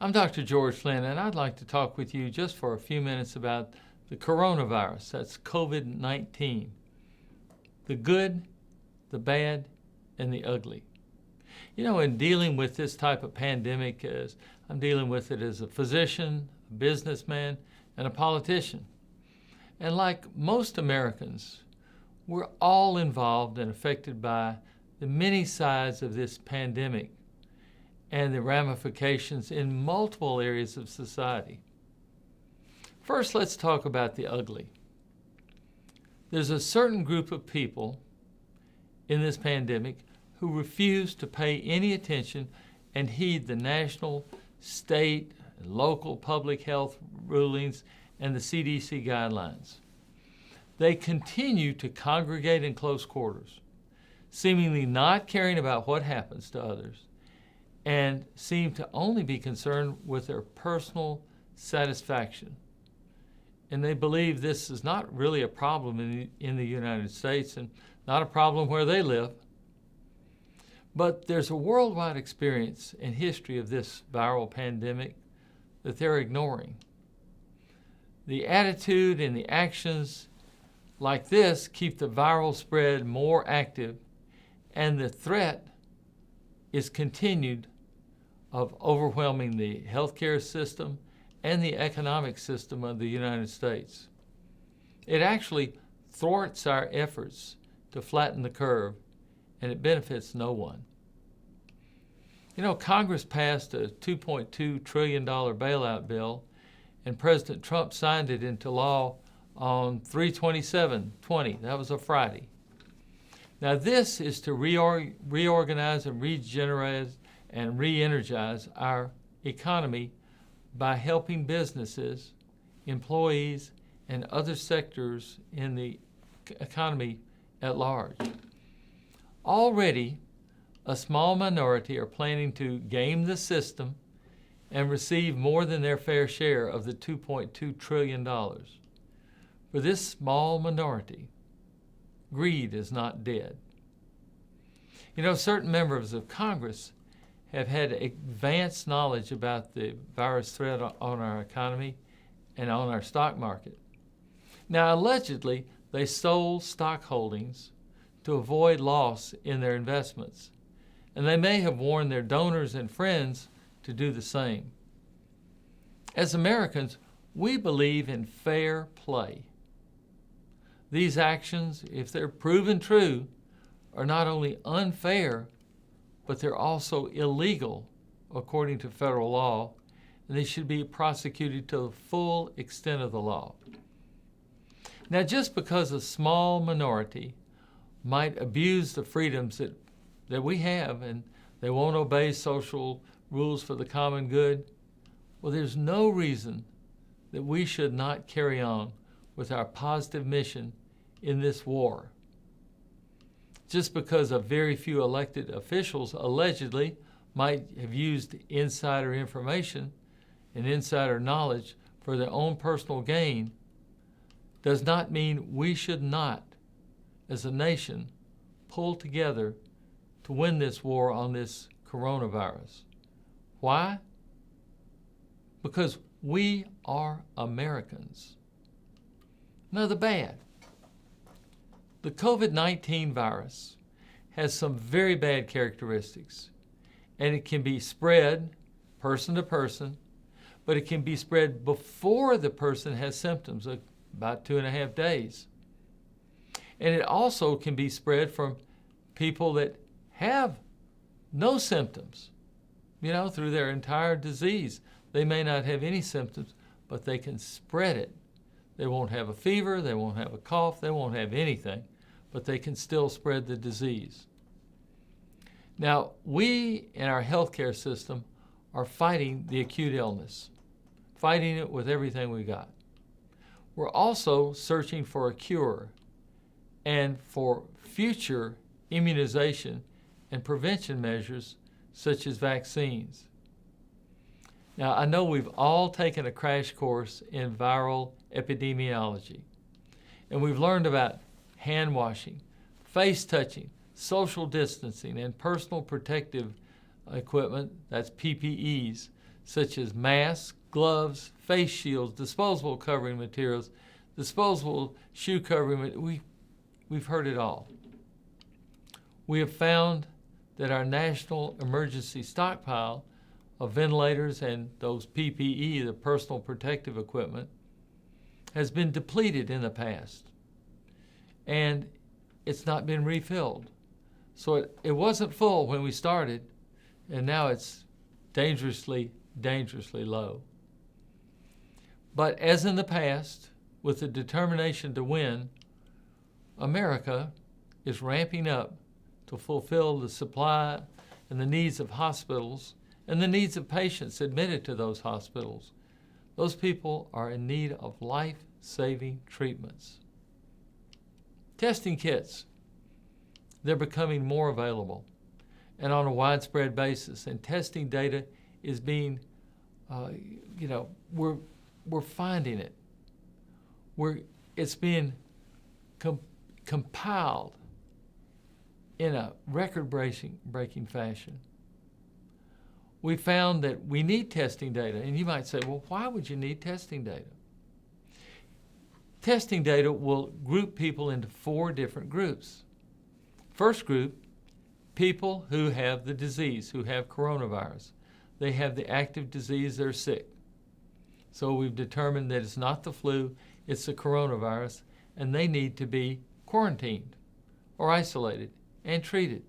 I'm Dr. George Flynn, and I'd like to talk with you just for a few minutes about the coronavirus. That's COVID-19. The good, the bad, and the ugly. You know, in dealing with this type of pandemic, as I'm dealing with it as a physician, a businessman, and a politician. And like most Americans, we're all involved and affected by the many sides of this pandemic and the ramifications in multiple areas of society. First, let's talk about the ugly. There's a certain group of people in this pandemic who refuse to pay any attention and heed the national, state, and local public health rulings and the CDC guidelines. They continue to congregate in close quarters, seemingly not caring about what happens to others, and seem to only be concerned with their personal satisfaction. And they believe this is not really a problem in the United States and not a problem where they live. But there's a worldwide experience and history of this viral pandemic that they're ignoring. The attitude and the actions like this keep the viral spread more active, and the threat is continued of overwhelming the healthcare system and the economic system of the United States. It actually thwarts our efforts to flatten the curve, and it benefits no one. You know, Congress passed a $2.2 trillion bailout bill, and President Trump signed it into law on 3/27/20. That was a Friday. Now, this is to reorganize and regenerate and re-energize our economy by helping businesses, employees, and other sectors in the economy at large. Already, a small minority are planning to game the system and receive more than their fair share of the $2.2 trillion. For this small minority, greed is not dead. You know, certain members of Congress have had advanced knowledge about the virus threat on our economy and on our stock market. Now, allegedly, they sold stock holdings to avoid loss in their investments, and they may have warned their donors and friends to do the same. As Americans, we believe in fair play. These actions, if they're proven true, are not only unfair, but they're also illegal according to federal law, and they should be prosecuted to the full extent of the law. Now, just because a small minority might abuse the freedoms that we have and they won't obey social rules for the common good, well, there's no reason that we should not carry on with our positive mission in this war. Just because a very few elected officials allegedly might have used insider information and insider knowledge for their own personal gain does not mean we should not, as a nation, pull together to win this war on this coronavirus. Why? Because we are Americans. Now, the bad. The COVID-19 virus has some very bad characteristics, and it can be spread person to person, but it can be spread before the person has symptoms, about 2.5 days. And it also can be spread from people that have no symptoms, through their entire disease. They may not have any symptoms, but they can spread it. They won't have a fever, they won't have a cough, they won't have anything, but they can still spread the disease. Now, we in our healthcare system are fighting the acute illness, fighting it with everything we got. We're also searching for a cure and for future immunization and prevention measures such as vaccines. Now, I know we've all taken a crash course in viral epidemiology, and we've learned about hand washing, face touching, social distancing, and personal protective equipment, that's PPEs, such as masks, gloves, face shields, disposable covering materials, disposable shoe covering. We've heard it all. We have found that our national emergency stockpile of ventilators and those PPE, the personal protective equipment, has been depleted in the past. And it's not been refilled. So it wasn't full when we started, and now it's dangerously, dangerously low. But as in the past, with the determination to win, America is ramping up to fulfill the supply and the needs of hospitals and the needs of patients admitted to those hospitals. Those people are in need of life-saving treatments. Testing kits, they're becoming more available and on a widespread basis, and testing data is being, we're finding it. It's being compiled in a record-breaking fashion. We found that we need testing data, and you might say, well, why would you need testing data? Testing data will group people into 4 different groups. First group, people who have the disease, who have coronavirus. They have the active disease, they're sick. So we've determined that it's not the flu, it's the coronavirus, and they need to be quarantined or isolated and treated.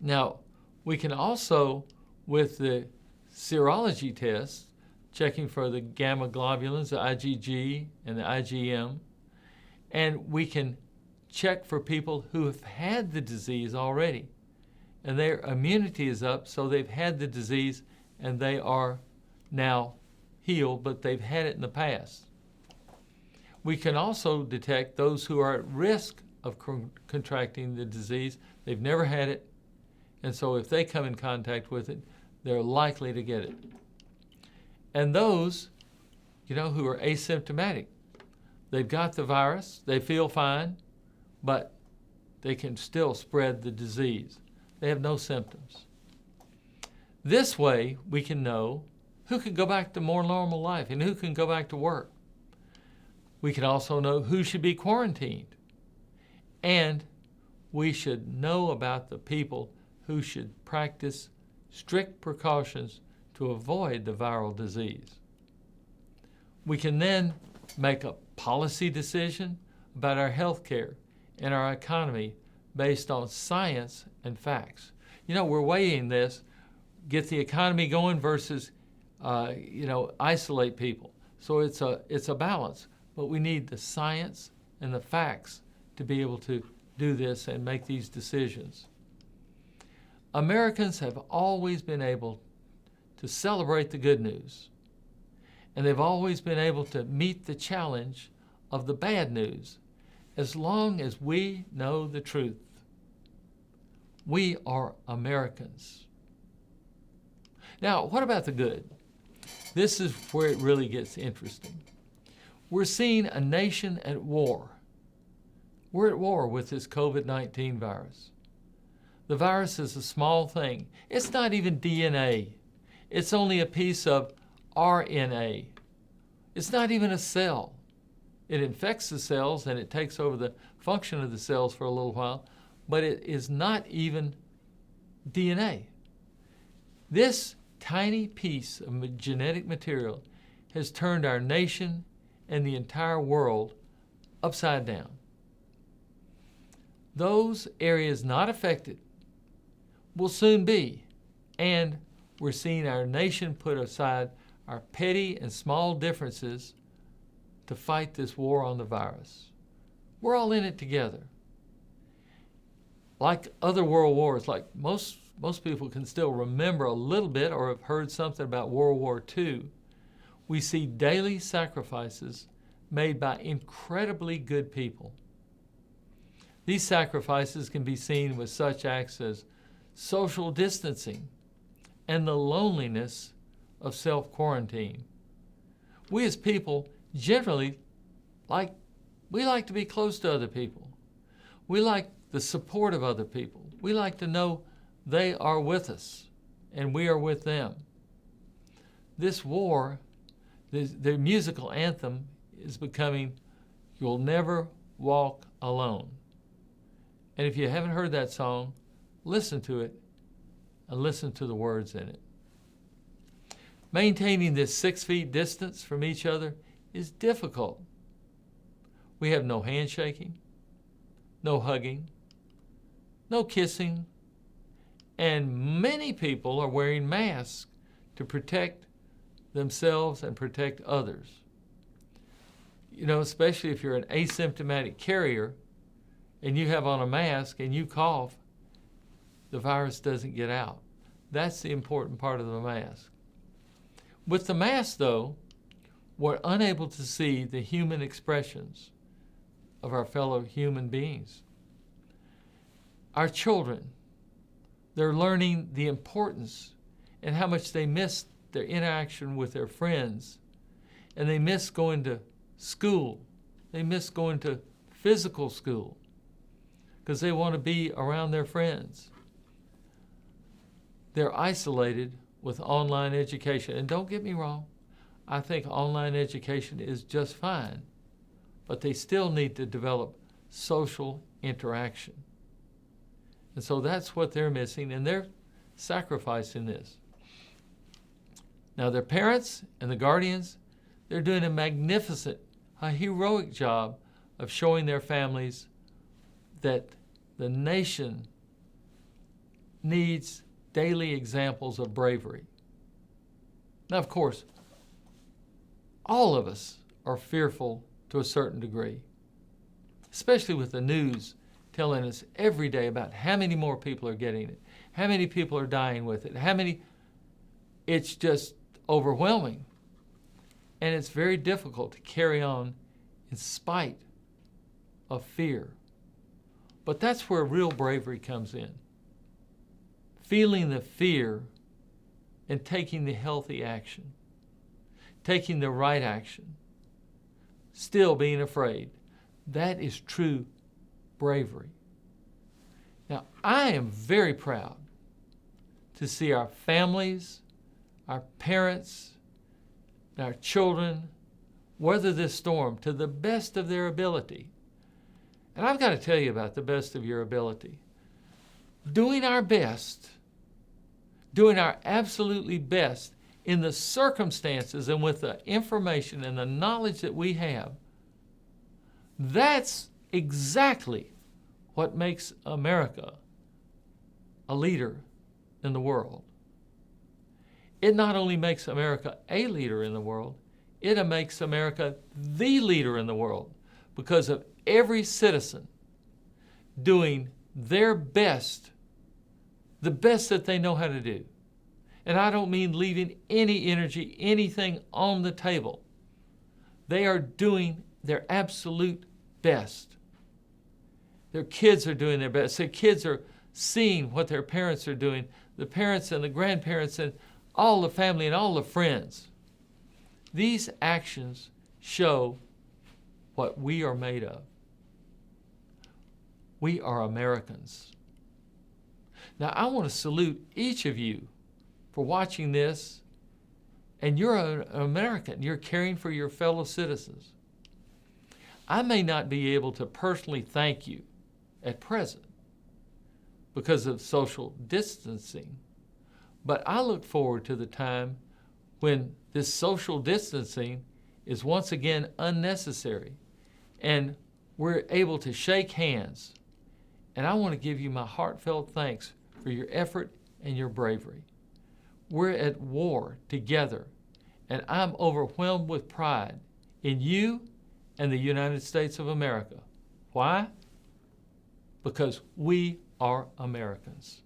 Now, we can also, with the serology tests, checking for the gamma globulins, the IgG and the IgM, and we can check for people who have had the disease already. And their immunity is up, so they've had the disease and they are now healed, but they've had it in the past. We can also detect those who are at risk of contracting the disease. They've never had it, and so if they come in contact with it, they're likely to get it. And those, who are asymptomatic, they've got the virus, they feel fine, but they can still spread the disease. They have no symptoms. This way, we can know who can go back to more normal life and who can go back to work. We can also know who should be quarantined. And we should know about the people who should practice strict precautions to avoid the viral disease. We can then make a policy decision about our health care and our economy based on science and facts. We're weighing this, get the economy going versus, isolate people. So it's a balance, but we need the science and the facts to be able to do this and make these decisions. Americans have always been able to celebrate the good news, and they've always been able to meet the challenge of the bad news as long as we know the truth. We are Americans. Now, what about the good? This is where it really gets interesting. We're seeing a nation at war. We're at war with this COVID-19 virus. The virus is a small thing. It's not even DNA. It's only a piece of RNA. It's not even a cell. It infects the cells and it takes over the function of the cells for a little while, but it is not even DNA. This tiny piece of genetic material has turned our nation and the entire world upside down. Those areas not affected will soon be, and we're seeing our nation put aside our petty and small differences to fight this war on the virus. We're all in it together. Like other world wars, like most people can still remember a little bit or have heard something about World War II, we see daily sacrifices made by incredibly good people. These sacrifices can be seen with such acts as social distancing and the loneliness of self-quarantine. We as people generally like to be close to other people. We like the support of other people. We like to know they are with us and we are with them. this war, their musical anthem is becoming, "You'll Never Walk Alone." And if you haven't heard that song, listen to it and listen to the words in it. Maintaining this 6 feet distance from each other is difficult. We have no handshaking, no hugging, no kissing, and many people are wearing masks to protect themselves and protect others. You know, especially if you're an asymptomatic carrier and you have on a mask and you cough, the virus doesn't get out. That's the important part of the mask. With the mask, though, we're unable to see the human expressions of our fellow human beings. Our children, they're learning the importance and how much they miss their interaction with their friends, and they miss going to school. They miss going to physical school because they want to be around their friends. They're isolated with online education. And don't get me wrong, I think online education is just fine, but they still need to develop social interaction. And so that's what they're missing, and they're sacrificing this. Now, their parents and the guardians, they're doing a magnificent, a heroic job of showing their families that the nation needs daily examples of bravery. Now, of course, all of us are fearful to a certain degree, especially with the news telling us every day about how many more people are getting it, how many people are dying with it, it's just overwhelming. And it's very difficult to carry on in spite of fear. But that's where real bravery comes in. Feeling the fear and taking the healthy action, taking the right action, still being afraid. That is true bravery. Now, I am very proud to see our families, our parents, and our children weather this storm to the best of their ability. And I've got to tell you about the best of your ability. Doing our best, doing our absolutely best in the circumstances and with the information and the knowledge that we have, that's exactly what makes America a leader in the world. It not only makes America a leader in the world, it makes America the leader in the world because of every citizen doing their best, the best that they know how to do. And I don't mean leaving any energy, anything on the table. They are doing their absolute best. Their kids are doing their best. Their kids are seeing what their parents are doing, the parents and the grandparents and all the family and all the friends. These actions show what we are made of. We are Americans. Now, I want to salute each of you for watching this, and you're an American. You're caring for your fellow citizens. I may not be able to personally thank you at present because of social distancing, but I look forward to the time when this social distancing is once again unnecessary and we're able to shake hands. And I want to give you my heartfelt thanks for your effort and your bravery. We're at war together, and I'm overwhelmed with pride in you and the United States of America. Why? Because we are Americans.